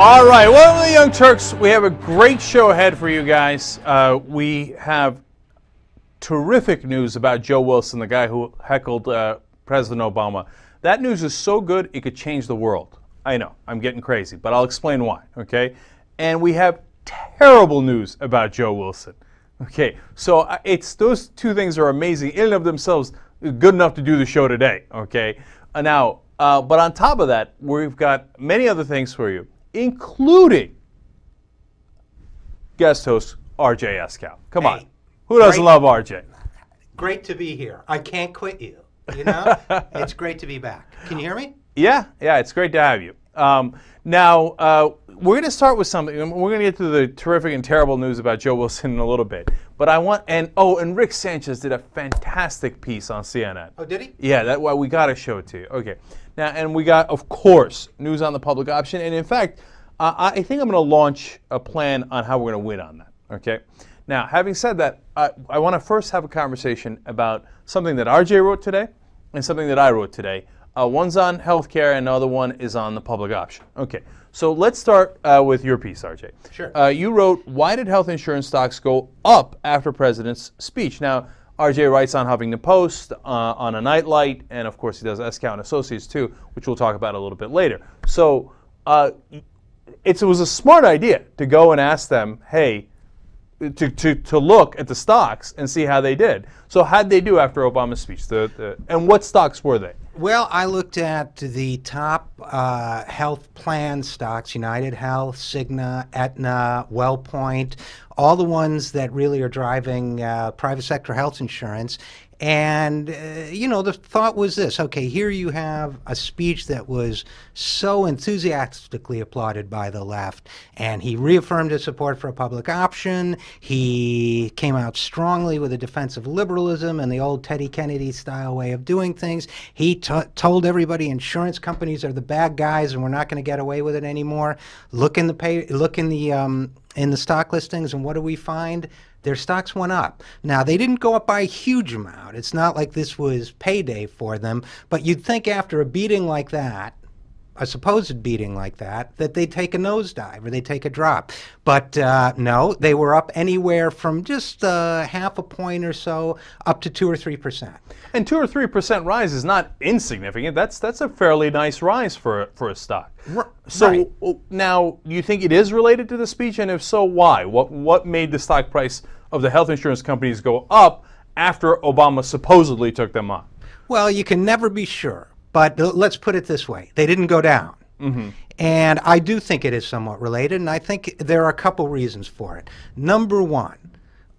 All right, welcome to the Young Turks. We have a great show ahead for you guys. We have terrific news about Joe Wilson, the guy who heckled President Obama. That news is so good, it could change the world. I know, I'm getting crazy, but I'll explain why, okay? And we have terrible news about Joe Wilson. Okay, so it's those two things are amazing in and of themselves, good enough to do the show today, okay? But on top of that, we've got many other things for you, including guest host RJ Eskow. Come on. Who doesn't love RJ? Great to be here. I can't quit you. You know? It's great to be back. Can you hear me? Yeah, it's great to have you. Now, we're going to start with something. We're going to get to the terrific and terrible news about Joe Wilson in a little bit. But and Rick Sanchez did a fantastic piece on CNN. Oh, did he? Yeah, that's why we got to show it to you. Okay. Now, and we got, of course, news on the public option. And in fact, I think I'm going to launch a plan on how we're going to win on that. Okay. Now, having said that, I want to first have a conversation about something that RJ wrote today and something that I wrote today. One's on healthcare and the other one is on the public option. Okay. So let's start with your piece, RJ. Sure. You wrote, why did health insurance stocks go up after President's speech? Now, RJ writes on Huffington Post, on a Nightlight, and of course he does Eskow and Associates too, which we'll talk about a little bit later. So it was a smart idea to go and ask them, hey, to look at the stocks and see how they did. So how'd they do after Obama's speech? And what stocks were they? Well, I looked at the top health plan stocks, United Health, Cigna, Aetna, WellPoint, all the ones that really are driving private sector health insurance. And, the thought was this. Okay, here you have a speech that was so enthusiastically applauded by the left, and he reaffirmed his support for a public option. He came out strongly with a defense of liberalism and the old Teddy Kennedy-style way of doing things. He told everybody insurance companies are the bad guys and we're not going to get away with it anymore. Look in the stock listings, and what do we find? Their stocks went up. Now, they didn't go up by a huge amount. It's not like this was payday for them, but you'd think after a beating like that, a supposed beating like that they'd take a nosedive or they'd take a drop. But no, they were up anywhere from just half a point or so up to 2 or 3%. And 2 or 3% rise is not insignificant. That's a fairly nice rise for a stock. So right. Now, you think it is related to the speech, and if so, why? What made the stock price of the health insurance companies go up after Obama supposedly took them on? Well, you can never be sure, but let's put it this way. They didn't go down. Mm-hmm. And I do think it is somewhat related, and I think there are a couple reasons for it. Number one,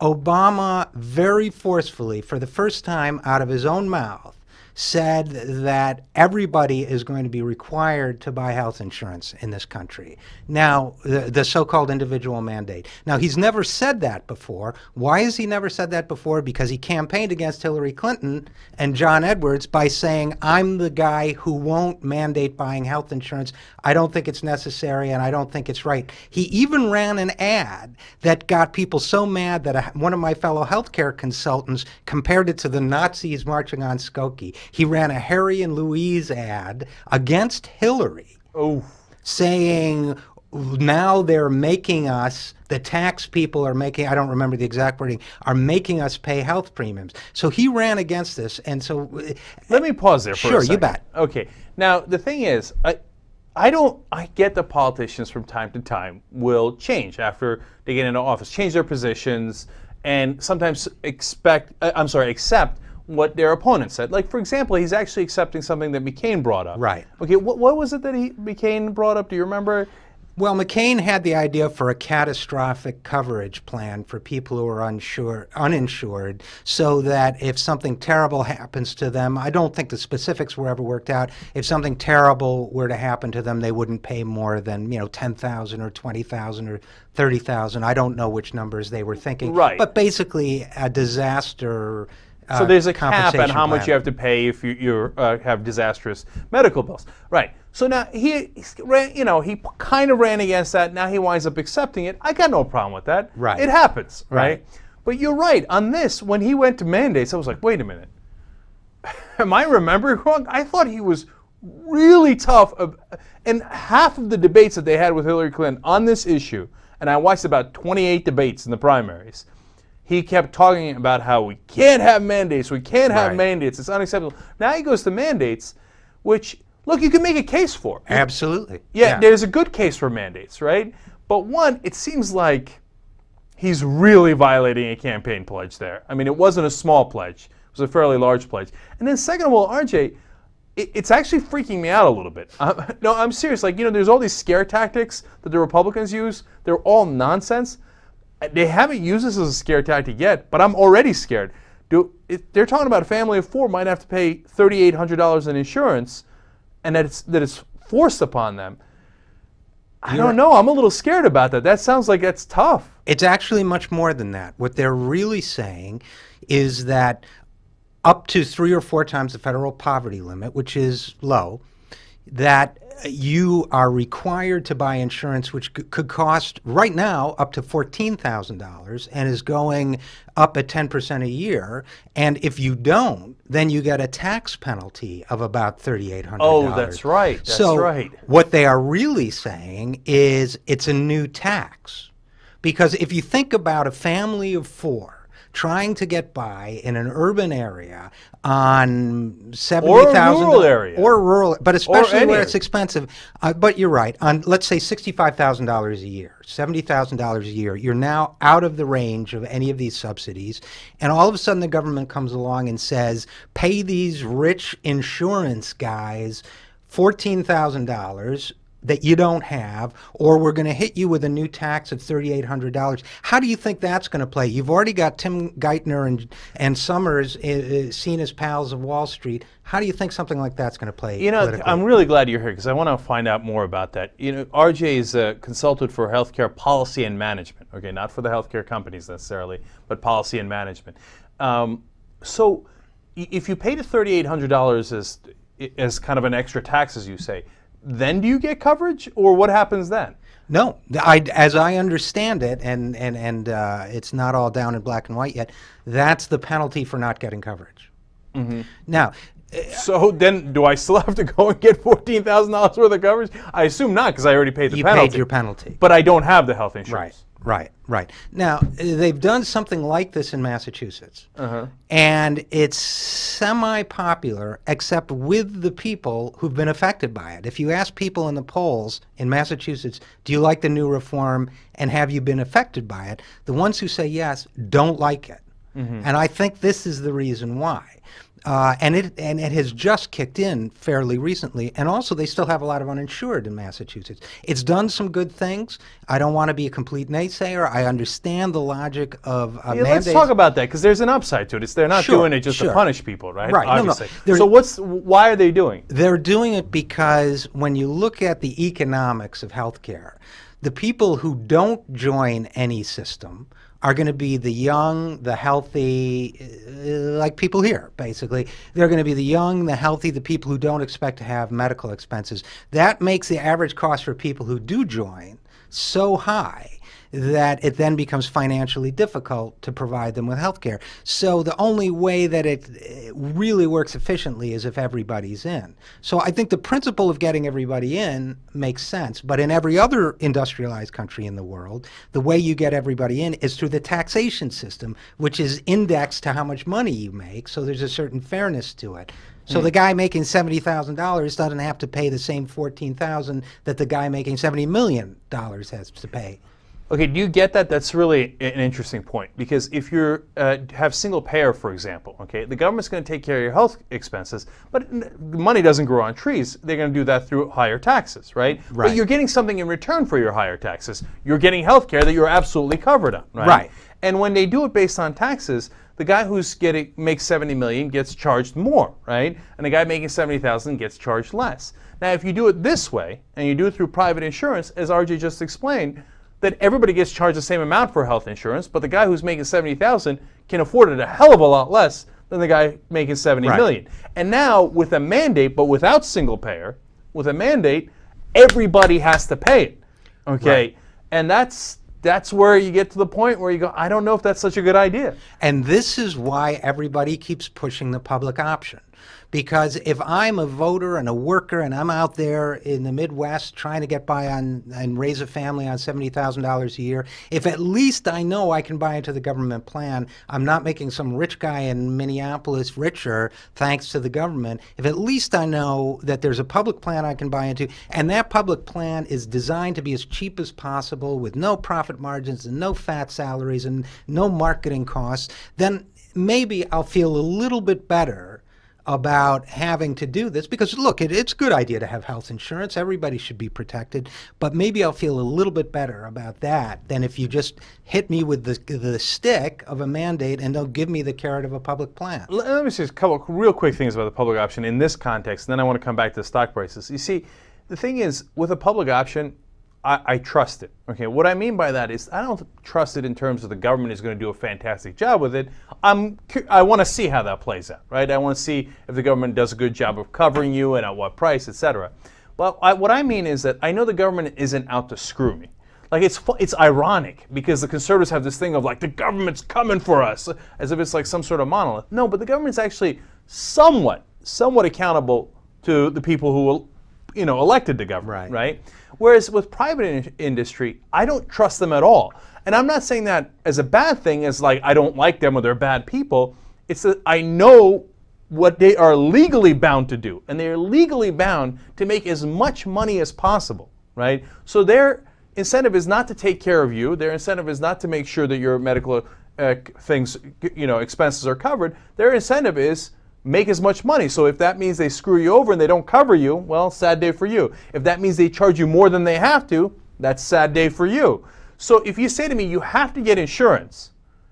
Obama very forcefully, for the first time out of his own mouth, said that everybody is going to be required to buy health insurance in this country. Now, the so-called individual mandate. Now, he's never said that before. Why has he never said that before? Because he campaigned against Hillary Clinton and John Edwards by saying, I'm the guy who won't mandate buying health insurance. I don't think it's necessary and I don't think it's right. He even ran an ad that got people so mad that one of my fellow healthcare consultants compared it to the Nazis marching on Skokie. He ran a Harry and Louise ad against Hillary, saying now they're making us, the tax people are making, I don't remember the exact wording, are making us pay health premiums. So he ran against this, and so... Let me pause there for a second. Sure, you bet. Okay. Now, the thing is, I get that politicians from time to time will change after they get into office, change their positions, and sometimes accept what their opponent said. Like, for example, he's actually accepting something that McCain brought up. Right. Okay, what was it that McCain brought up? Do you remember? Well, McCain had the idea for a catastrophic coverage plan for people who are uninsured, so that if something terrible happens to them, I don't think the specifics were ever worked out, if something terrible were to happen to them, they wouldn't pay more than, $10,000 or $20,000 or $30,000. I don't know which numbers they were thinking. Right. But basically a disaster. So there's a cap on how much you have to pay if you have disastrous medical bills. Right. So now he kind of ran against that. Now he winds up accepting it. I got no problem with that. Right. It happens. Right. But you're right. On this, when he went to mandates, I was like, wait a minute. Am I remembering wrong? I thought he was really tough. And half of the debates that they had with Hillary Clinton on this issue, and I watched about 28 debates in the primaries, he kept talking about how we can't have mandates, we can't have mandates, it's unacceptable. Now he goes to mandates, which, look, you can make a case for. Absolutely. Yeah, there's a good case for mandates, right? But one, it seems like he's really violating a campaign pledge there. I mean, it wasn't a small pledge. It was a fairly large pledge. And then second of all, RJ, it's actually freaking me out a little bit. No, I'm serious. Like, there's all these scare tactics that the Republicans use. They're all nonsense. They haven't used this as a scare tactic yet, but I'm already scared. They're talking about a family of four might have to pay $3,800 in insurance, and that it's forced upon them. I don't know. I'm a little scared about that. That sounds like that's tough. It's actually much more than that. What they're really saying is that up to 3 or 4 times the federal poverty limit, which is low, that you are required to buy insurance, which could cost right now up to $14,000 and is going up at 10% a year. And if you don't, then you get a tax penalty of about $3,800. Oh, that's right. That's right. What they are really saying is it's a new tax. Because if you think about a family of 4 trying to get by in an urban area on $70,000 or a rural area, or rural, but especially where it's expensive. But you're right. On, let's say, $65,000 a year, $70,000 a year, you're now out of the range of any of these subsidies, and all of a sudden the government comes along and says, pay these rich insurance guys $14,000 that you don't have, or we're going to hit you with a new tax of $3,800. How do you think that's going to play? You've already got Tim Geithner and Summers seen as pals of Wall Street. How do you think something like that's going to play politically? I'm really glad you're here because I want to find out more about that. RJ is a consultant for healthcare policy and management. Okay, not for the healthcare companies necessarily, but policy and management. So if you pay the $3,800 as kind of an extra tax, as you say, then do you get coverage, or what happens then? No, as I understand it, and it's not all down in black and white yet, that's the penalty for not getting coverage. Mm-hmm. Now, so then do I still have to go and get $14,000 worth of coverage? I assume not, because I already paid the penalty. You paid your penalty. But I don't have the health insurance. Right. Now, they've done something like this in Massachusetts, and it's semi-popular, except with the people who've been affected by it. If you ask people in the polls in Massachusetts, do you like the new reform, and have you been affected by it, the ones who say yes don't like it. Mm-hmm. And I think this is the reason why. And it has just kicked in fairly recently, and also they still have a lot of uninsured in Massachusetts. It's done some good things. I don't want to be a complete naysayer. I understand the logic of mandates. Let's talk about that, because there's an upside to it. They're not doing it just to punish people, right? Right. Obviously. No. So why are they doing it? They're doing it because when you look at the economics of healthcare, the people who don't join any system are going to be the young, the healthy, like people here, basically. They're going to be the young, the healthy, the people who don't expect to have medical expenses. That makes the average cost for people who do join so high that it then becomes financially difficult to provide them with health care. So the only way that it really works efficiently is if everybody's in. So I think the principle of getting everybody in makes sense. But in every other industrialized country in the world, the way you get everybody in is through the taxation system, which is indexed to how much money you make. So there's a certain fairness to it. So the guy making $70,000 doesn't have to pay the same $14,000 that the guy making $70 million has to pay. Okay, do you get that? That's really an interesting point, because if you have single payer, for example, okay, the government's going to take care of your health expenses, but money doesn't grow on trees. They're going to do that through higher taxes, right? But you're getting something in return for your higher taxes. You're getting health care that you're absolutely covered on, right? And when they do it based on taxes, the guy who's makes $70 million gets charged more, right? And the guy making $70,000 gets charged less. Now, if you do it this way, and you do it through private insurance, as RJ just explained, that everybody gets charged the same amount for health insurance, but the guy who's making $70,000 can afford it a hell of a lot less than the guy making $70 million. And now, with a mandate, but without single payer, with a mandate, everybody has to pay it. Okay, and that's where you get to the point where you go, I don't know if that's such a good idea. And this is why everybody keeps pushing the public option. Because if I'm a voter and a worker and I'm out there in the Midwest trying to get by on and raise a family on $70,000 a year, if at least I know I can buy into the government plan, I'm not making some rich guy in Minneapolis richer thanks to the government. If at least I know that there's a public plan I can buy into, and that public plan is designed to be as cheap as possible with no profit margins and no fat salaries and no marketing costs, then maybe I'll feel a little bit better about having to do this. Because look, it's a good idea to have health insurance. Everybody should be protected. But maybe I'll feel a little bit better about that than if you just hit me with the stick of a mandate and don't give me the carrot of a public plan. Let me say a couple real quick things about the public option in this context, and then I want to come back to the stock prices. You see, the thing is, with a public option, I trust it. Okay, what I mean by that is I don't trust it in terms of the government is going to do a fantastic job with it. I want to see how that plays out, right? I want to see if the government does a good job of covering you and at what price, etc. But what I mean is that I know the government isn't out to screw me. Like it's ironic because the conservatives have this thing of like the government's coming for us, as if it's like some sort of monolith. No, but the government's actually somewhat accountable to the people who elected the government, right? Whereas with private industry, I don't trust them at all. And I'm not saying that as a bad thing, as like I don't like them or they're bad people. It's that I know what they are legally bound to do, and they are legally bound to make as much money as possible, right? So their incentive is not to take care of you. Their incentive is not to make sure that your medical expenses are covered. Their incentive is make as much money. So if that means they screw you over and they don't cover you, well, sad day for you. If that means they charge you more than they have to, that's sad day for you. So if you say to me, you have to get insurance,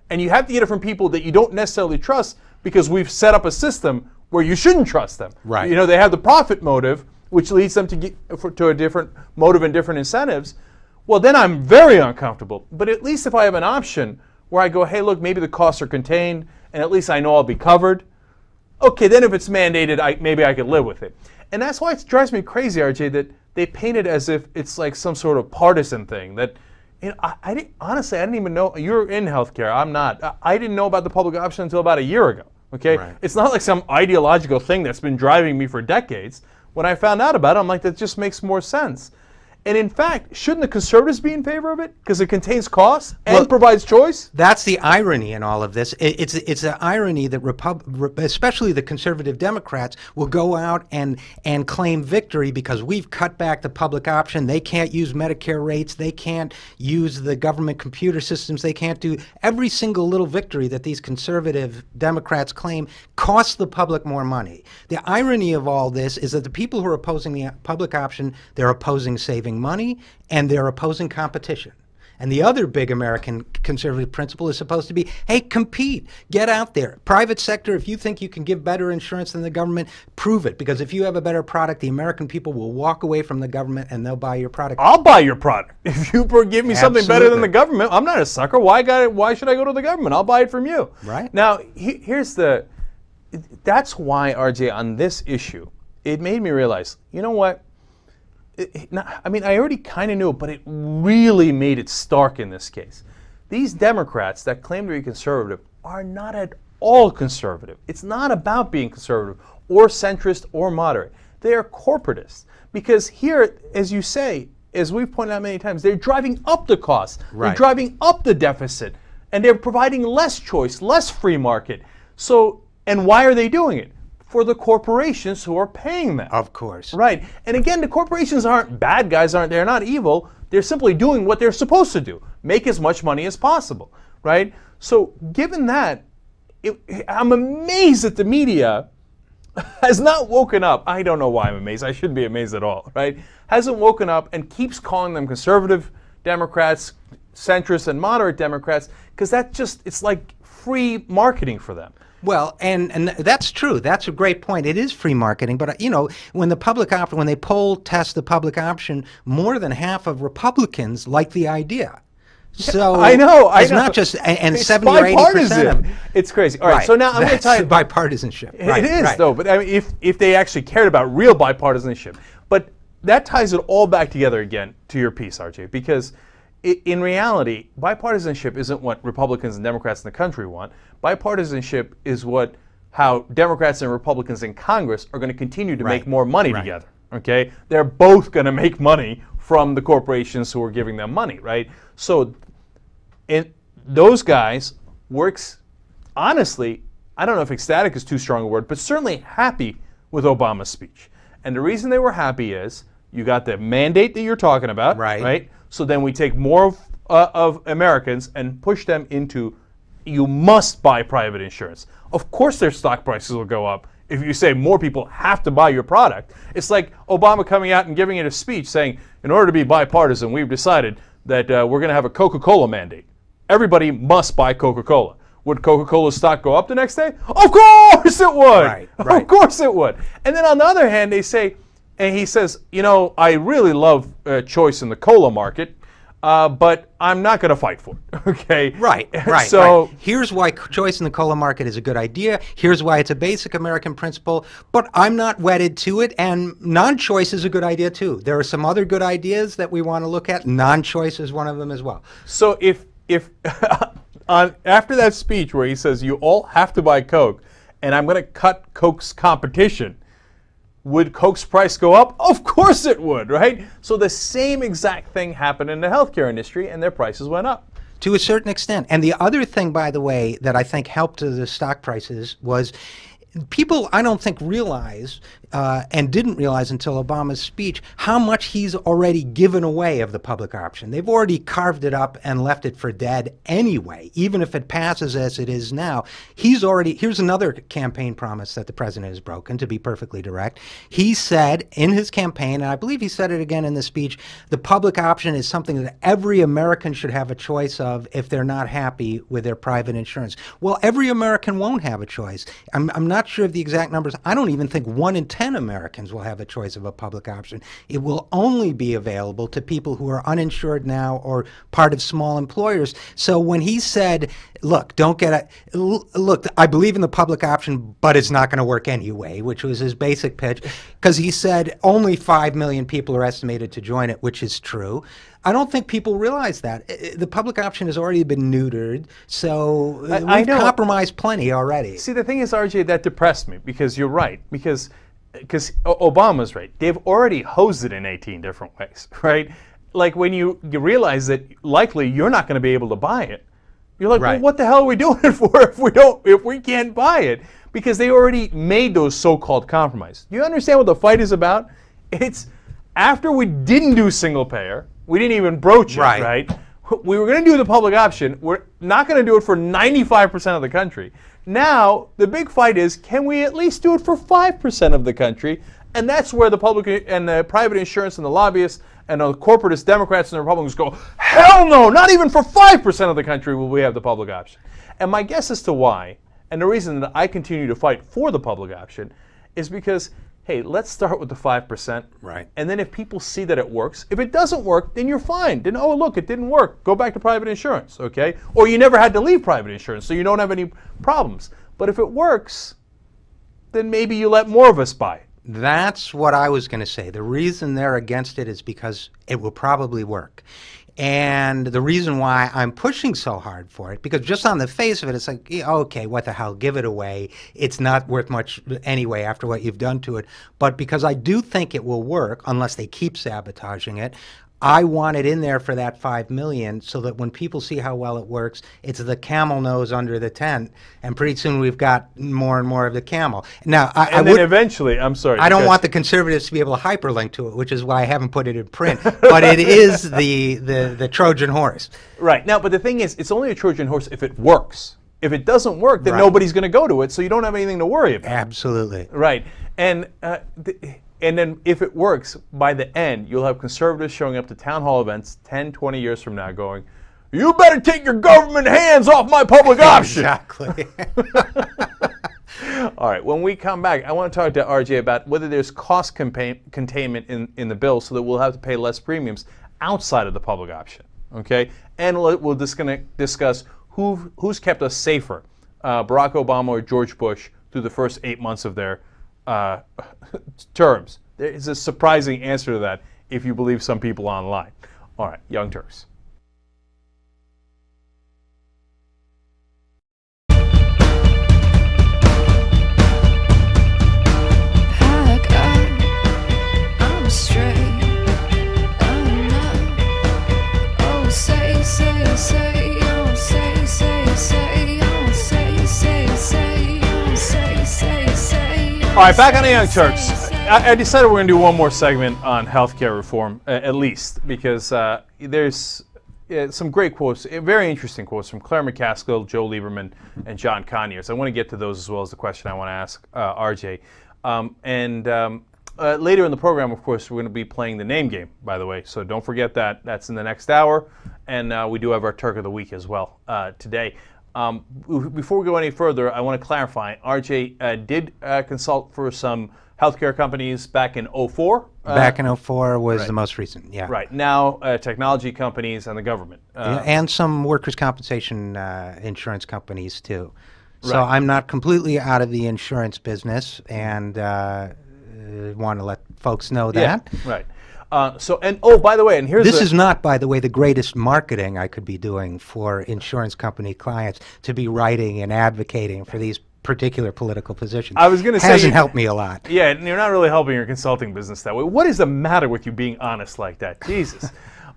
and you have to get it from people that you don't necessarily trust because we've set up a system where you shouldn't trust them. Right. They have the profit motive, which leads them to a different motive and different incentives. Well, then I'm very uncomfortable. But at least if I have an option where I go, hey, look, maybe the costs are contained, and at least I know I'll be covered. Okay, then if it's mandated, maybe I could live with it. And that's why it drives me crazy, RJ, that they paint it as if it's like some sort of partisan thing. That, honestly, I didn't even know. You're in healthcare. I'm not. I didn't know about the public option until about a year ago. Okay, right. It's not like some ideological thing that's been driving me for decades. When I found out about it, I'm like, that just makes more sense. And in fact, shouldn't the conservatives be in favor of it because it contains costs and provides choice? That's the irony in all of this. It's an irony that especially the conservative Democrats will go out and claim victory because we've cut back the public option. They can't use Medicare rates. They can't use the government computer systems. They can't do every single little victory that these conservative Democrats claim costs the public more money. The irony of all this is that the people who are opposing the public option, they're opposing saving money, and they're opposing competition. And the other big American conservative principle is supposed to be, hey, compete, get out there. Private sector, if you think you can give better insurance than the government, prove it. Because if you have a better product, the American people will walk away from the government and they'll buy your product. I'll buy your product. If you give me something better than the government, I'm not a sucker. Why should I go to the government? I'll buy it from you. Right. Now, that's why, RJ, on this issue, it made me realize, you know what? I already kind of knew it, but it really made it stark in this case. These Democrats that claim to be conservative are not at all conservative. It's not about being conservative or centrist or moderate. They are corporatists. Because here, as you say, as we've pointed out many times, they're driving up the costs. Right. They're driving up the deficit. And they're providing less choice, less free market. And why are they doing it? For the corporations who are paying them. Of course. Right. And again, the corporations aren't bad guys, they're not evil. They're simply doing what they're supposed to do. Make as much money as possible. Right? So given that, I'm amazed that the media has not woken up. I don't know why I'm amazed. I shouldn't be amazed at all. Right? Hasn't woken up and keeps calling them conservative Democrats, centrist and moderate Democrats, because it's like free marketing for them. Well, and that's true. That's a great point. It is free marketing, but when when they poll test the public option, more than half of Republicans like the idea. So I know. It's not just and 70 or 80%. It's crazy. All right. So now I'm going to tell you bipartisanship. It is though, but if they actually cared about real bipartisanship, but that ties it all back together again to your piece, RJ, because in reality, bipartisanship isn't what Republicans and Democrats in the country want. Bipartisanship is what how Democrats and Republicans in Congress are going to continue to Right. make more money Right. together. Okay, they're both going to make money from the corporations who are giving them money, right? So, those guys works honestly. I don't know if ecstatic is too strong a word, but certainly happy with Obama's speech. And the reason they were happy is you got the mandate that you're talking about, Right. right? So then we take more of Americans and push them into, you must buy private insurance. Of course their stock prices will go up if you say more people have to buy your product. It's like Obama coming out and giving it a speech saying, in order to be bipartisan, we've decided that we're going to have a Coca-Cola mandate. Everybody must buy Coca-Cola. Would Coca-Cola's stock go up the next day? Of course it would. Right. Of course it would. And then on the other hand, they say, and he says, I really love choice in the cola market, but I'm not going to fight for it. Okay. Right. So here's why choice in the cola market is a good idea. Here's why it's a basic American principle, but I'm not wedded to it. And non-choice is a good idea too. There are some other good ideas that we want to look at. Non-choice is one of them as well. So if after that speech where he says you all have to buy Coke, and I'm going to cut Coke's competition, would Coke's price go up? Of course it would, right? So the same exact thing happened in the healthcare industry, and their prices went up. To a certain extent. And the other thing, by the way, that I think helped the stock prices was people, I don't think, realize and didn't realize until Obama's speech how much he's already given away of the public option. They've already carved it up and left it for dead anyway, even if it passes as it is now. Here's another campaign promise that the president has broken, to be perfectly direct. He said in his campaign, and I believe he said it again in the speech, the public option is something that every American should have a choice of if they're not happy with their private insurance. Well, every American won't have a choice. I'm not sure of the exact numbers. I don't even think 1 in 10 Americans will have a choice of a public option. It will only be available to people who are uninsured now or part of small employers. So when he said, look, I believe in the public option, but it's not going to work anyway, which was his basic pitch, because he said only 5 million people are estimated to join it, which is true. I don't think people realize that. The public option has already been neutered, so we've compromised plenty already. See, the thing is, RJ, that depressed me, because you're right. Because Obama's right. They've already hosed it in 18 different ways, right? Like when you realize that likely you're not going to be able to buy it, you're like, Right. well, what the hell are we doing it for if we can't buy it? Because they already made those so-called compromises. Do you understand what the fight is about? It's after we didn't do single payer, we didn't even broach it, right? We were going to do the public option. We're not going to do it for 95% of the country. Now, the big fight is, can we at least do it for 5% of the country? And that's where the public and the private insurance and the lobbyists and the corporatist Democrats and the Republicans go, hell no, not even for 5% of the country will we have the public option. And my guess as to why, and the reason that I continue to fight for the public option, is because, hey, let's start with the 5%. Right. And then if people see that it works, if it doesn't work, then you're fine. Then, oh, look, it didn't work. Go back to private insurance, okay? Or you never had to leave private insurance, so you don't have any problems. But if it works, then maybe you let more of us buy it. That's what I was going to say. The reason they're against it is because it will probably work. And the reason why I'm pushing so hard for it, because just on the face of it, it's like, yeah, okay, what the hell, give it away. It's not worth much anyway after what you've done to it. But because I do think it will work, unless they keep sabotaging it, I want it in there for that 5 million so that when people see how well it works, it's the camel nose under the tent, and pretty soon we've got more and more of the camel. Now, Eventually, I'm sorry. I don't want the conservatives to be able to hyperlink to it, which is why I haven't put it in print. But it is the Trojan horse. Right. Now, but the thing is, it's only a Trojan horse if it works. If it doesn't work, then Right. nobody's going to go to it, so you don't have anything to worry about. Absolutely. Right. And then if it works, by the end, you'll have conservatives showing up to town hall events 10, 20 years from now going, you better take your government hands off my public option. Exactly. All right, when we come back, I want to talk to RJ about whether there's cost containment in the bill so that we'll have to pay less premiums outside of the public option, okay? And we're just going to discuss who's kept us safer, Barack Obama or George Bush, through the first 8 months of their terms. There is a surprising answer to that if you believe some people online. All right, Young Turks. right, back on the Young Turks. I decided we're going to do one more segment on healthcare reform, at least, because there's some great quotes, very interesting quotes from Claire McCaskill, Joe Lieberman, and John Conyers. I want to get to those as well as the question I want to ask RJ. Later in the program, of course, we're going to be playing the name game, by the way, so don't forget that. That's in the next hour, and we do have our Turk of the Week as well today. Before we go any further, I want to clarify, RJ did consult for some healthcare companies back in 2004. Back in 2004 was right. the most recent, yeah. Right. Now, technology companies and the government. And some workers' compensation insurance companies, too. So Right. I'm not completely out of the insurance business, and want to let folks know that. Yeah, right. By the way, and here's This is not, by the way, the greatest marketing I could be doing for insurance company clients, to be writing and advocating for these particular political positions. I was going to say hasn't helped me a lot. Yeah, and you're not really helping your consulting business that way. What is the matter with you being honest like that? Jesus.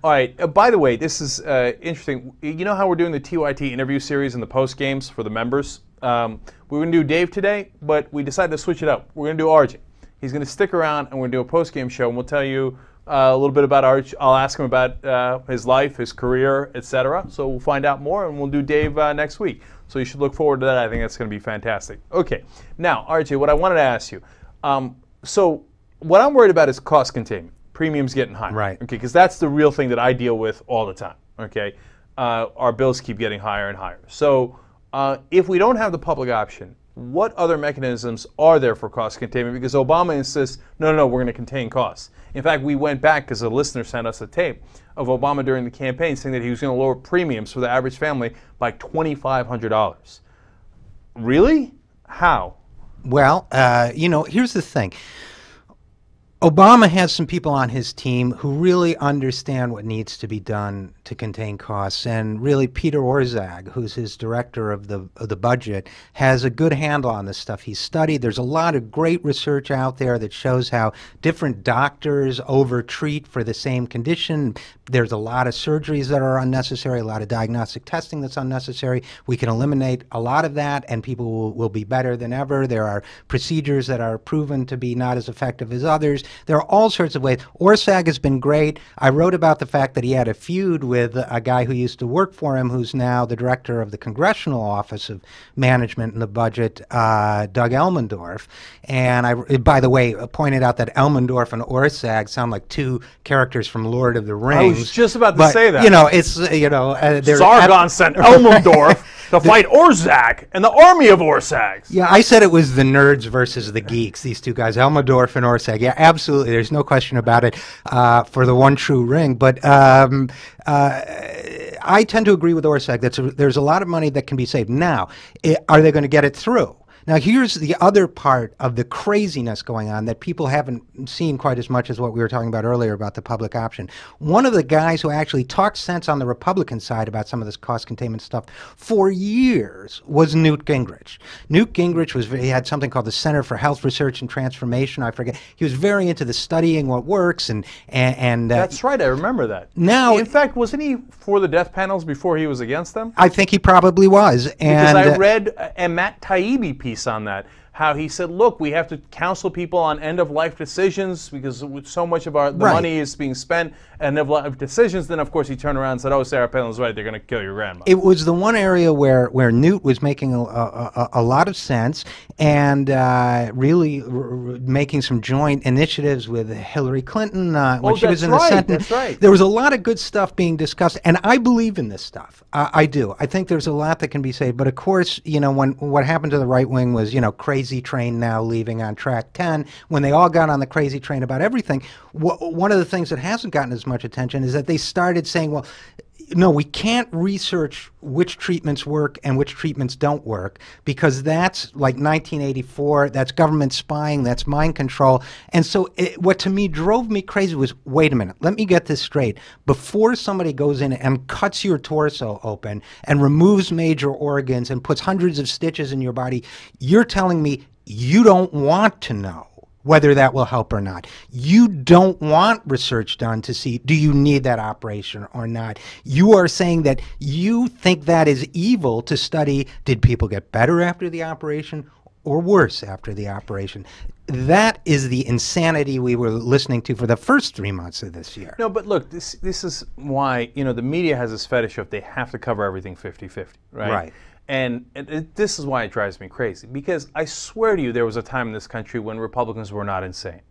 All right. By the way, this is interesting. You know how we're doing the TYT interview series in the post games for the members? We were going to do Dave today, but we decided to switch it up. We're going to do RJ. He's going to stick around, and we're going to do a post game show, and we'll tell you a little bit about RJ. I'll ask him about his life, his career, etc. So we'll find out more, and we'll do Dave next week. So you should look forward to that. I think that's going to be fantastic. Okay. Now, RJ, what I wanted to ask you. So what I'm worried about is cost containment. Premiums getting higher. Right. Okay, because that's the real thing that I deal with all the time. Okay. Our bills keep getting higher and higher. So if we don't have the public option, what other mechanisms are there for cost containment? Because Obama insists, no, we're going to contain costs. In fact, we went back because a listener sent us a tape of Obama during the campaign saying that he was going to lower premiums for the average family by $2,500. Really? How? Well, here's the thing. Obama has some people on his team who really understand what needs to be done to contain costs, and really Peter Orszag, who's his director of the budget, has a good handle on this stuff. He's studied. There's a lot of great research out there that shows how different doctors overtreat for the same condition. There's a lot of surgeries that are unnecessary, a lot of diagnostic testing that's unnecessary. We can eliminate a lot of that, and people will be better than ever. There are procedures that are proven to be not as effective as others. There are all sorts of ways. Orszag has been great. I wrote about the fact that he had a feud with a guy who used to work for him, who's now the director of the Congressional Office of Management and the Budget, Doug Elmendorf. And I, by the way, pointed out that Elmendorf and Orszag sound like two characters from Lord of the Rings. I was just about to say that. It's Sargon sent Elmendorf to fight Orszag and the army of Orsags. Yeah, I said it was the nerds versus the geeks, these two guys, Elmendorf and Orszag. Yeah, absolutely. There's no question about it for the one true ring. But I tend to agree with Orszag that there's a lot of money that can be saved. Now, are they going to get it through? Now, here's the other part of the craziness going on that people haven't seen quite as much as what we were talking about earlier about the public option. One of the guys who actually talked sense on the Republican side about some of this cost containment stuff for years was Newt Gingrich. Newt Gingrich he had something called the Center for Health Research and Transformation. I forget. He was very into the studying what works and That's right. I remember that. Now, in fact, wasn't he for the death panels before he was against them? I think he probably was. Because I read a Matt Taibbi piece on that, how he said, look, we have to counsel people on end-of-life decisions because so much of the money is being spent on end-of-life decisions. Then, of course, he turned around and said, Sarah Palin's right, they're going to kill your grandma. It was the one area where Newt was making a lot of sense and really making some joint initiatives with Hillary Clinton when she was in the Senate. That's right. There was a lot of good stuff being discussed, and I believe in this stuff. I do. I think there's a lot that can be saved. But, of course, when what happened to the right wing was, crazy train now leaving on track 10, when they all got on the crazy train about everything, one of the things that hasn't gotten as much attention is that they started saying, well, no, we can't research which treatments work and which treatments don't work because that's like 1984, that's government spying, that's mind control. And so what to me drove me crazy was, wait a minute, let me get this straight. Before somebody goes in and cuts your torso open and removes major organs and puts hundreds of stitches in your body, you're telling me you don't want to know whether that will help or not. You don't want research done to see, do you need that operation or not? You are saying that you think that is evil to study, did people get better after the operation or worse after the operation. That is the insanity we were listening to for the first 3 months of this year. No, but look, this is why, the media has this fetish of they have to cover everything 50-50, right? Right. And this is why it drives me crazy, because I swear to you there was a time in this country when Republicans were not insane.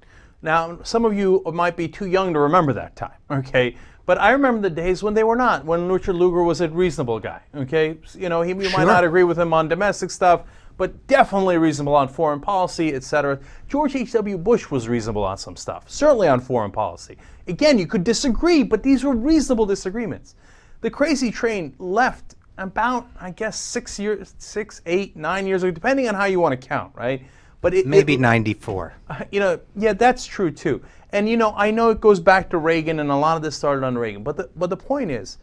Now, some of you might be too young to remember that time, okay? But I remember the days when they were not, when Richard Lugar was a reasonable guy, okay? You might not agree with him on domestic stuff, but definitely reasonable on foreign policy, etc. George H.W. Bush was reasonable on some stuff, certainly on foreign policy. Again, you could disagree, but these were reasonable disagreements. The crazy train left about, I guess, 6 years, 6, 8, 9 years ago, depending on how you want to count, right? But maybe 94. Yeah, that's true too. And I know it goes back to Reagan, and a lot of this started under Reagan. But the point is,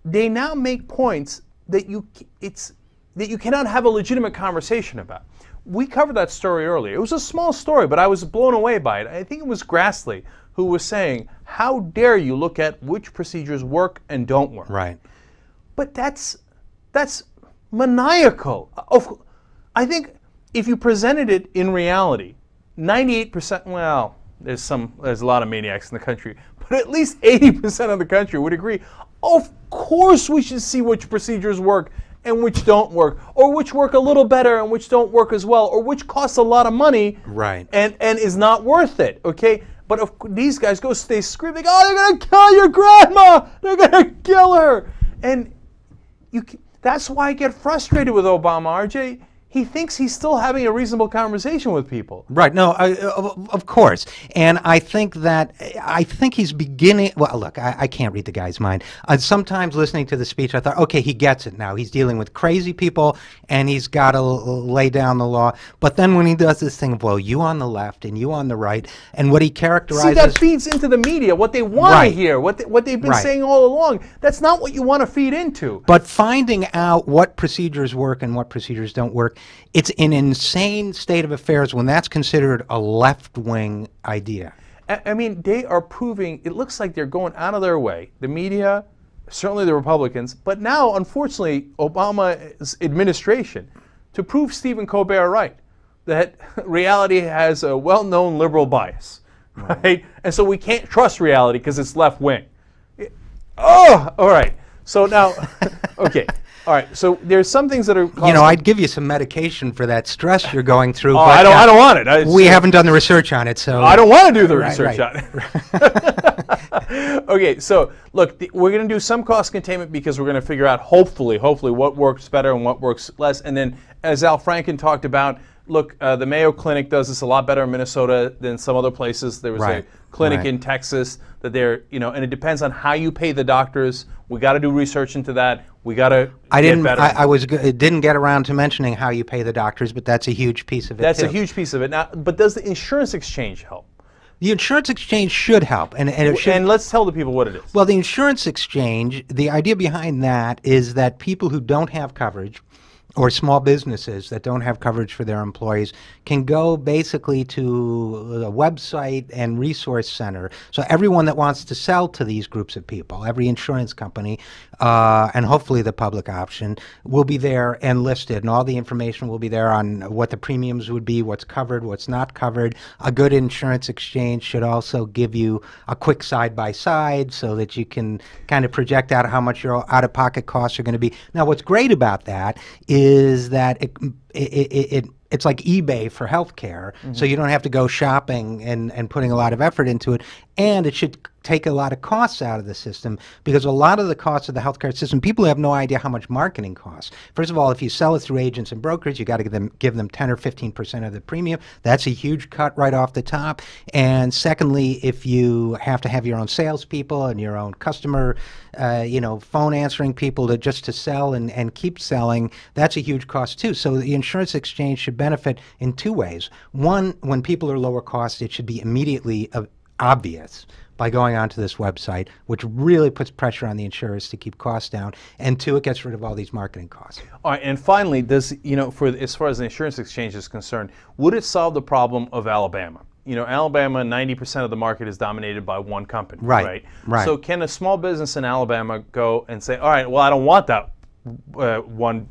they now make points that you cannot have a legitimate conversation about. We covered that story earlier. It was a small story, but I was blown away by it. I think it was Grassley who was saying, "How dare you look at which procedures work and don't work?" Right. But that's maniacal. I think if you presented it in reality, 98%, well, there's a lot of maniacs in the country, but at least 80% of the country would agree, of course we should see which procedures work and which don't work, or which work a little better and which don't work as well, or which costs a lot of money right. and is not worth it, okay? But if these guys they scream, they go, "Oh, they're going to kill your grandma! They're going to kill her!" And that's why I get frustrated with Obama, RJ. He thinks he's still having a reasonable conversation with people. Right. No, of course. And I think he's beginning. Well, look, I can't read the guy's mind. Sometimes listening to the speech, I thought, okay, he gets it now. He's dealing with crazy people, and he's got to lay down the law. But then when he does this thing of, well, you on the left and you on the right, and what he characterizes. See, that feeds into the media, what they want right. to hear, what they've been right. saying all along. That's not what you want to feed into. But finding out what procedures work and what procedures don't work, it's an insane state of affairs when that's considered a left-wing idea. I mean, they are proving, it looks like they're going out of their way. The media, certainly the Republicans, but now, unfortunately, Obama's administration, to prove Stephen Colbert right, that reality has a well-known liberal bias, right? And so we can't trust reality because it's left-wing. Oh, all right. So now, okay. All right, so there's some things that are. I'd give you some medication for that stress you're going through. Oh, but, I don't want it. We haven't done the research on it, so. I don't want to do the research right. on it. Okay, so look, we're going to do some cost containment because we're going to figure out, hopefully, what works better and what works less. And then, as Al Franken talked about, look, the Mayo Clinic does this a lot better in Minnesota than some other places. There was a clinic in Texas that and it depends on how you pay the doctors. We got to do research into that. We got to get better. I didn't get around to mentioning how you pay the doctors, but that's a huge piece of it. That's a huge piece of it. Now, but does the insurance exchange help? The insurance exchange should help, and it should. And let's tell the people what it is. Well, the insurance exchange, the idea behind that is that people who don't have coverage, or small businesses that don't have coverage for their employees, can go basically to a website and resource center. So everyone that wants to sell to these groups of people, every insurance company, and hopefully the public option, will be there and listed, and all the information will be there on what the premiums would be, what's covered, what's not covered. A good insurance exchange should also give you a quick side-by-side so that you can kind of project out how much your out-of-pocket costs are going to be. Now, what's great about that is that it's like eBay for healthcare, so you don't have to go shopping and putting a lot of effort into it, and it should take a lot of costs out of the system, because a lot of the costs of the healthcare system, people have no idea how much marketing costs. First of all, if you sell it through agents and brokers, you got to give them 10 or 15% of the premium. That's a huge cut right off the top. And secondly, if you have to have your own salespeople and your own customer, phone answering people to sell and keep selling, that's a huge cost too. So the insurance exchange should benefit in two ways. One, when people are lower cost, it should be immediately obvious by going onto this website, which really puts pressure on the insurers to keep costs down. And two, it gets rid of all these marketing costs. All right, and finally, as far as the insurance exchange is concerned, would it solve the problem of Alabama? Alabama, 90% of the market is dominated by one company, right? So can a small business in Alabama go and say, all right, well, I don't want that one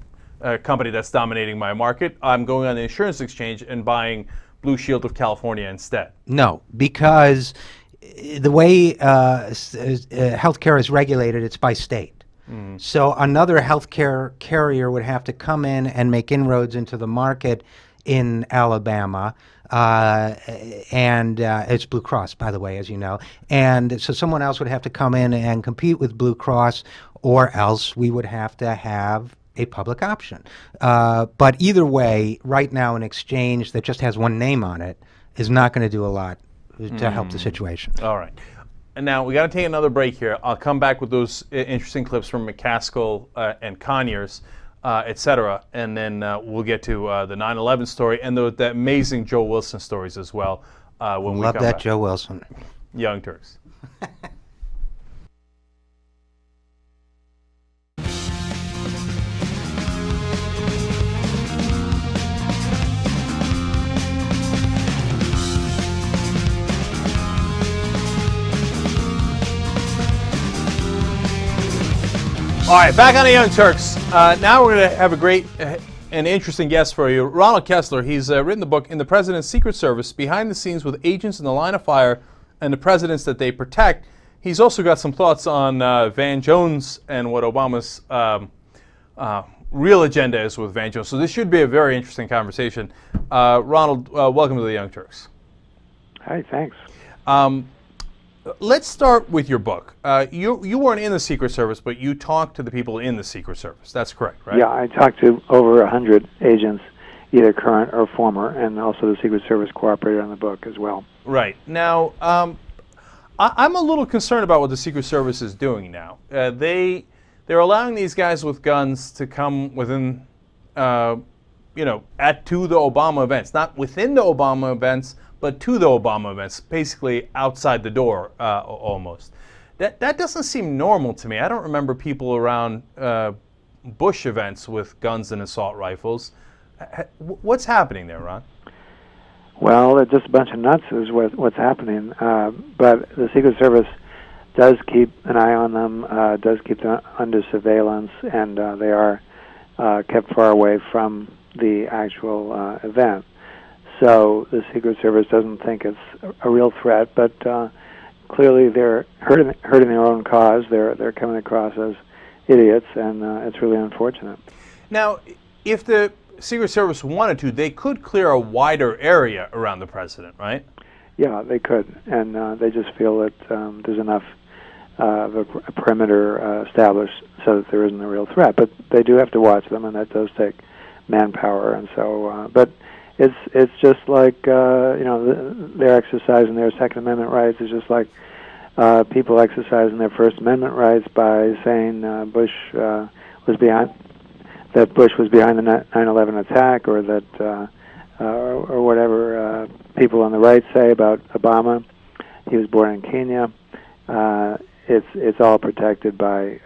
company that's dominating my market. I'm going on the insurance exchange and buying Blue Shield of California instead. No, because the way healthcare is regulated, it's by state. So another healthcare carrier would have to come in and make inroads into the market in Alabama, and it's Blue Cross, by the way, as you know. And so someone else would have to come in and compete with Blue Cross, or else we would have to have a public option. But either way, right now an exchange that just has one name on it is not going to do a lot to help the situation. All right. And now we got to take another break here. I'll come back with those interesting clips from McCaskill and Conyers, et cetera, and then we'll get to the 9/11 story and the amazing Joe Wilson stories as well when we come back. Love that Joe Wilson. Young Turks. All right, back on the Young Turks. Now we're going to have a great and interesting guest for you. Ronald Kessler, he's written the book, In the President's Secret Service, Behind the Scenes with Agents in the Line of Fire and the Presidents That They Protect. He's also got some thoughts on Van Jones and what Obama's real agenda is with Van Jones. So this should be a very interesting conversation. Ronald, welcome to the Young Turks. Hi, thanks. Let's start with your book. You weren't in the Secret Service, but you talked to the people in the Secret Service. That's correct, right? Yeah, I talked to over 100 agents, either current or former, and also the Secret Service cooperated on the book as well. Right. Now, I'm a little concerned about what the Secret Service is doing now. They're allowing these guys with guns to come within, to the Obama events. Not within the Obama events, but to the Obama events, basically outside the door, almost. That doesn't seem normal to me. I don't remember people around Bush events with guns and assault rifles. What's happening there, Ron? Well, it's just a bunch of nuts is what's happening. But the Secret Service does keep an eye on them, does keep them under surveillance, and they are kept far away from the actual event. So the Secret Service doesn't think it's a real threat, but clearly they're hurting their own cause. They're coming across as idiots, and it's really unfortunate. Now, if the Secret Service wanted to, they could clear a wider area around the president, right? Yeah, they could, and they just feel that there's enough of a perimeter established so that there isn't a real threat. But they do have to watch them, and that does take manpower, and so. But it's just like they're exercising their Second Amendment rights. It's just like people exercising their First Amendment rights by saying Bush was behind the 9/11 attack, or that or whatever people on the right say about Obama. He was born in Kenya. It's all protected by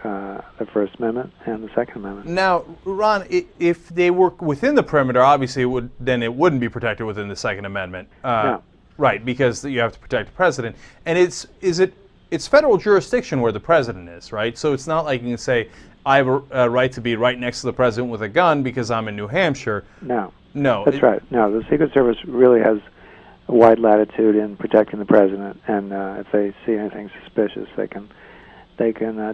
the First Amendment and the Second Amendment. Now, Ron, if they work within the perimeter, obviously it wouldn't be protected within the Second Amendment, No. right? Because you have to protect the president, and it's federal jurisdiction where the president is, right? So it's not like you can say I have a right to be right next to the president with a gun because I'm in New Hampshire. No, that's right. No, the Secret Service really has a wide latitude in protecting the president, and if they see anything suspicious, they can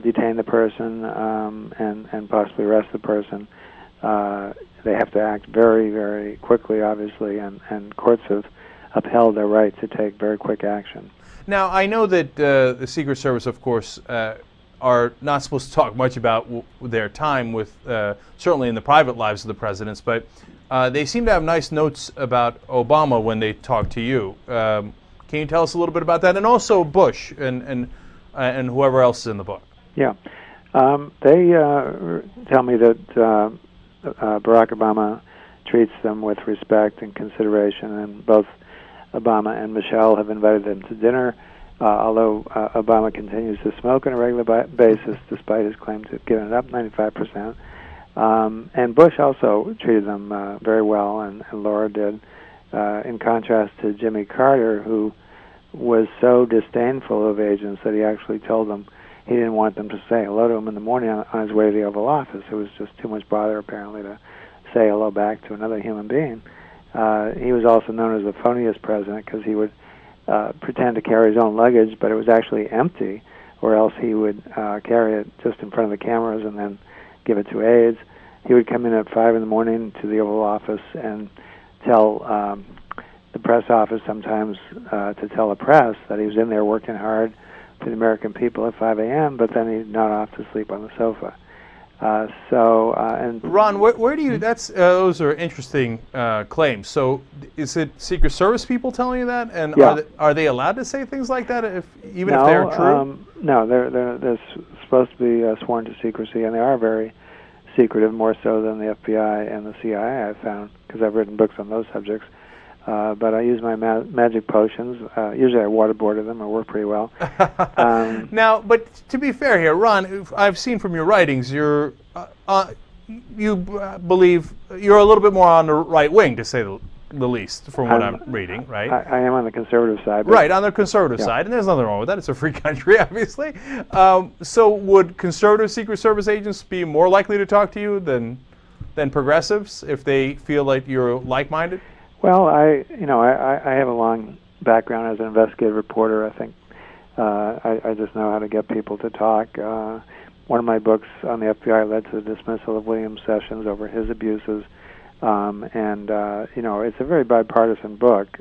detain the person and possibly arrest the person. They have to act very, very quickly, obviously, and courts have upheld their right to take very quick action. Now, I know that the Secret Service, of course, are not supposed to talk much about their time with, certainly in the private lives of the presidents, but they seem to have nice notes about Obama when they talk to you. Can you tell us a little bit about that? And also Bush and whoever else is in the book. Yeah. They tell me that Barack Obama treats them with respect and consideration, and both Obama and Michelle have invited them to dinner, although Obama continues to smoke on a regular basis despite his claim to have given it up 95%. And Bush also treated them very well, and Laura did, in contrast to Jimmy Carter, who was so disdainful of agents that he actually told them he didn't want them to say hello to him in the morning on his way to the Oval Office. It was just too much bother, apparently, to say hello back to another human being. He was also known as the phoniest president because he would pretend to carry his own luggage, but it was actually empty, or else he would carry it just in front of the cameras and then give it to aides. He would come in at 5 in the morning to the Oval Office and tell the press office sometimes to tell the press that he was in there working hard for the American people at 5 a.m., but then he'd nod off to sleep on the sofa. And Ron, where do you? Those are interesting claims. So, is it Secret Service people telling you that? And yeah. are they allowed to say things like that even no, if they're true? No, they're supposed to be sworn to secrecy, and they are very secretive, more so than the FBI and the CIA. I've found, because I've written books on those subjects. But I use my magic potions. Usually I waterboarded them. It worked pretty well. Now, but to be fair here, Ron, I've seen from your writings, you believe you're a little bit more on the right wing, to say the least, from what I'm reading, right? I am on the conservative side. Right, on the conservative side, and there's nothing wrong with that. It's a free country, obviously. So would conservative Secret Service agents be more likely to talk to you than progressives if they feel like you're like-minded? Well, I have a long background as an investigative reporter. I think I just know how to get people to talk. One of my books on the FBI led to the dismissal of William Sessions over his abuses, and it's a very bipartisan book.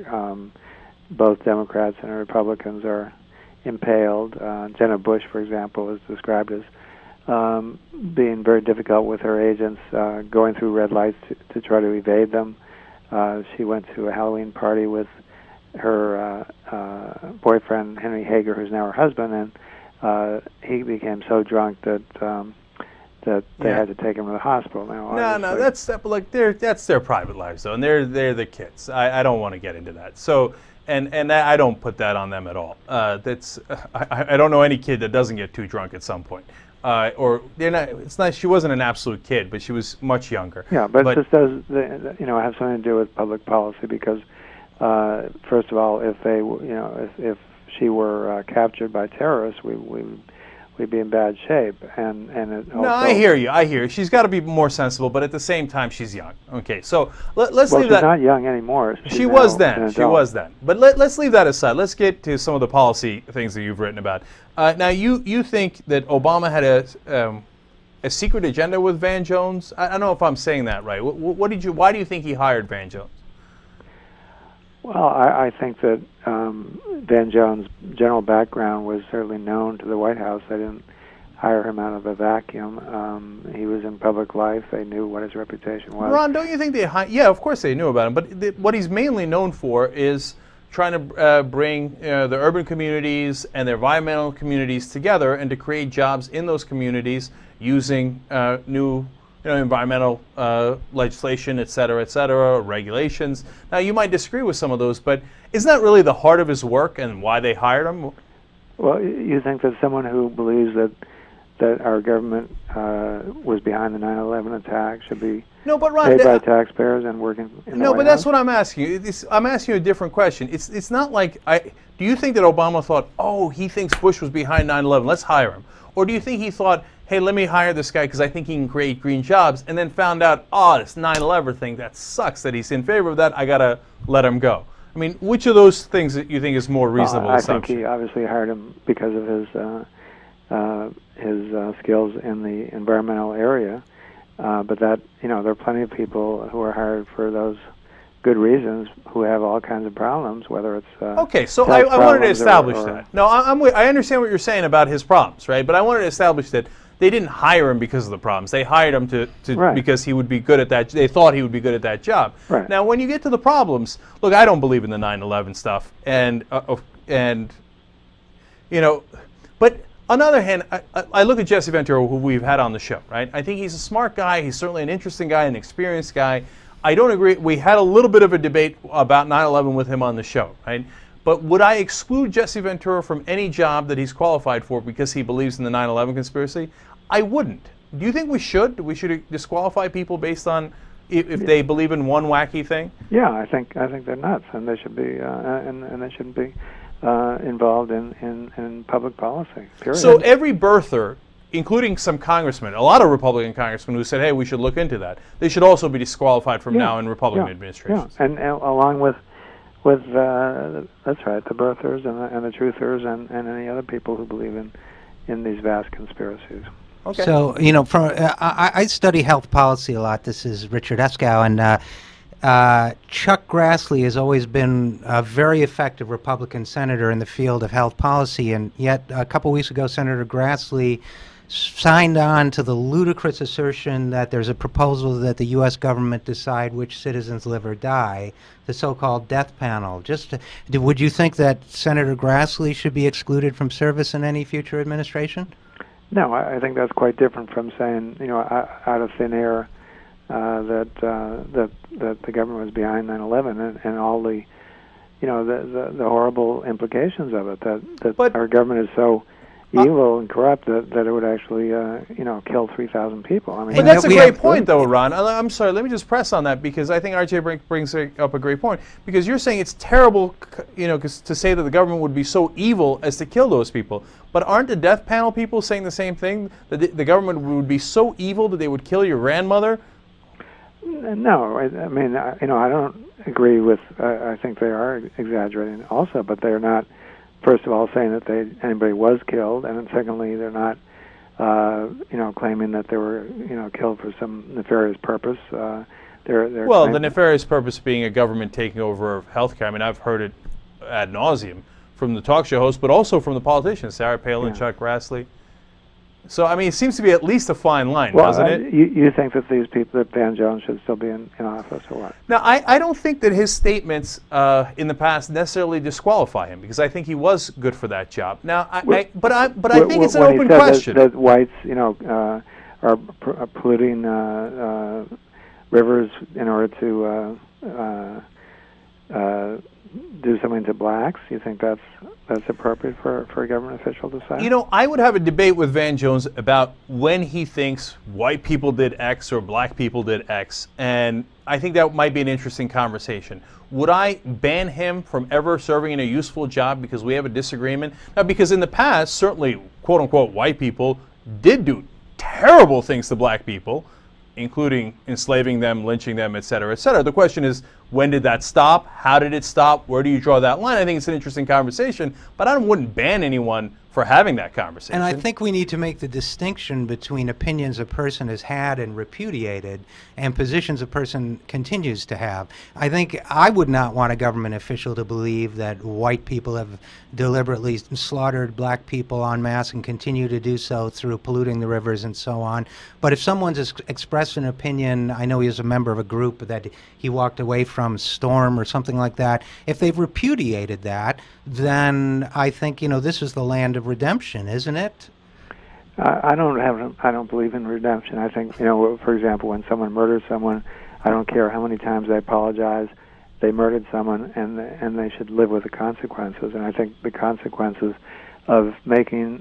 Both Democrats and Republicans are impaled. Jenna Bush, for example, is described as being very difficult with her agents, going through red lights to try to evade them. She went to a Halloween party with her boyfriend, Henry Hager, who's now her husband, and he became so drunk that they had to take him to the hospital. No, that's their private lives, though, and they're the kids. I don't want to get into that. So, and I don't put that on them at all. I don't know any kid that doesn't get too drunk at some point. Or they're not. It's not. She wasn't an absolute kid, but she was much younger. Yeah, but this does, have something to do with public policy because, first of all, if they, if she were captured by terrorists, we'd be in bad shape. And it also, no, I hear you. She's got to be more sensible, but at the same time, she's young. Okay, so let's leave that. She's not young anymore. She was then. She was then. But let's leave that aside. Let's get to some of the policy things that you've written about. Now, you think that Obama had a secret agenda with Van Jones? I don't know if I'm saying that right. Why do you think he hired Van Jones? Well, I think that Van Jones' general background was certainly known to the White House. They didn't hire him out of a vacuum. He was in public life. They knew what his reputation was. Ron, don't you think they yeah, of course they knew about him. But what he's mainly known for is trying to bring the urban communities and the environmental communities together and to create jobs in those communities using new environmental legislation, et cetera, regulations. Now, you might disagree with some of those, but isn't that really the heart of his work and why they hired him? Well, you think that someone who believes that our government was behind the 9/11 attack should be paid by taxpayers and working in the White but that's House? what I'm asking you. I'm asking you a different question. It's not like do you think that Obama thought, oh, he thinks Bush was behind 9/11, let's hire him? Or do you think he thought, hey, let me hire this guy because I think he can create green jobs, and then found out, this 9/11 thing, that sucks that he's in favor of that, I got to let him go? I mean, which of those things that you think is more reasonable assumption? I think he obviously hired him because of his skills in the environmental area, but that, there are plenty of people who are hired for those good reasons who have all kinds of problems, whether it's okay, so I wanted to establish that. No, I understand what you're saying about his problems, right? But I wanted to establish that they didn't hire him because of the problems. They hired him because he would be good at that. They thought he would be good at that job. Right. Now, when you get to the problems, look, I don't believe in the 9/11 stuff, but on the other hand, I look at Jesse Ventura, who we've had on the show, right? I think he's a smart guy. He's certainly an interesting guy, an experienced guy. I don't agree. We had a little bit of a debate about 9/11 with him on the show, right? But would I exclude Jesse Ventura from any job that he's qualified for because he believes in the 9/11 conspiracy? I wouldn't. Do you think we should? We should disqualify people based on if they believe in one wacky thing? Yeah, I think they're nuts, and they should be, and they shouldn't be involved in public policy. Period. So every birther including some congressmen, a lot of Republican congressmen who said, hey, we should look into that. They should also be disqualified from now in Republican administrations. Yeah, and along with that's right, the birthers and the truthers and any other people who believe in these vast conspiracies. Okay. So, I study health policy a lot. This is Richard Eskow, and Chuck Grassley has always been a very effective Republican senator in the field of health policy, and yet a couple weeks ago, Senator Grassley signed on to the ludicrous assertion that there's a proposal that the U.S. government decide which citizens live or die, the so-called death panel. Would you think that Senator Grassley should be excluded from service in any future administration? No, I think that's quite different from saying, out of thin air that the government was behind 9/11 and all the, the horrible implications of it. That our government is so evil and corrupt that it would actually, kill 3,000 people. I mean, but that's a great point, though, Ron. I'm sorry. Let me just press on that because I think RJ brings up a great point. Because you're saying it's terrible, to say that the government would be so evil as to kill those people. But aren't the death panel people saying the same thing? That the government would be so evil that they would kill your grandmother? No, I mean, I don't agree with. I think they are exaggerating also, but they're not. First of all, saying that anybody was killed, and then secondly, they're not, claiming that they were, killed for some nefarious purpose. They're well, the nefarious purpose being a government taking over of healthcare. I mean, I've heard it ad nauseum from the talk show hosts, but also from the politicians, Sarah Palin, Chuck Grassley. So, I mean, it seems to be at least a fine line, doesn't it? You think that these people, that Van Jones should still be in office, or what? Now, I don't think that his statements in the past necessarily disqualify him, because I think he was good for that job. Now, I think it's an open question. That whites, are polluting rivers in order to do something to blacks. You think that's appropriate for a government official to say? I would have a debate with Van Jones about when he thinks white people did X or black people did X, and I think that might be an interesting conversation. Would I ban him from ever serving in a useful job because we have a disagreement? Now, because in the past, certainly, quote-unquote, white people did do terrible things to black people, including enslaving them, lynching them, et cetera, et cetera. The question is, when did that stop? How did it stop? Where do you draw that line? I think it's an interesting conversation, but I wouldn't ban anyone for having that conversation. And I think we need to make the distinction between opinions a person has had and repudiated and positions a person continues to have. I think I would not want a government official to believe that white people have deliberately slaughtered black people en masse and continue to do so through polluting the rivers and so on. But if someone's expressed an opinion, I know he was a member of a group that he walked away from, Storm or something like that, if they've repudiated that, then I think, this is the land of redemption, isn't it? I don't believe in redemption. I think, for example, when someone murders someone, I don't care how many times they apologize. They murdered someone, and they should live with the consequences. And I think the consequences of making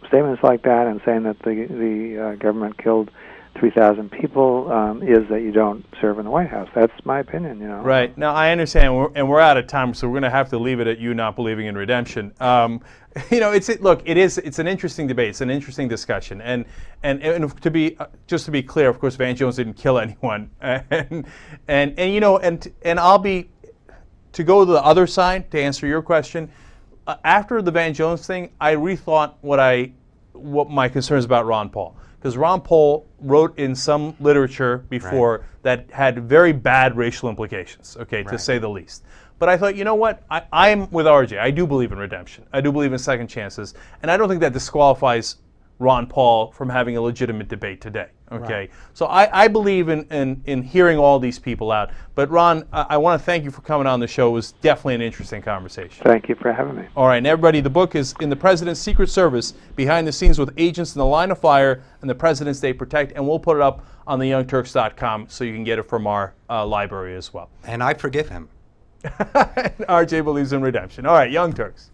statements like that and saying that the government killed 3,000 people is that you don't serve in the White House. That's my opinion, Right. Now, I understand, and we're out of time, so we're going to have to leave it at you not believing in redemption. It's an interesting debate. It's an interesting discussion. And to be clear, of course, Van Jones didn't kill anyone. And I'll be, to go to the other side, to answer your question, after the Van Jones thing, I rethought what my concerns about Ron Paul. Because Ron Paul wrote in some literature before that had very bad racial implications, to say the least. But I thought, you know what? I'm with RJ. I do believe in redemption. I do believe in second chances. And I don't think that disqualifies Ron Paul from having a legitimate debate today. Okay, so I believe in hearing all these people out. But Ron, I want to thank you for coming on the show. It was definitely an interesting conversation. Thank you for having me. All right, and everybody, the book is In the President's Secret Service, Behind the Scenes with Agents in the Line of Fire and the Presidents They Protect, and we'll put it up on theyoungturks.com so you can get it from our library as well. And I forgive him. RJ believes in redemption. All right, Young Turks.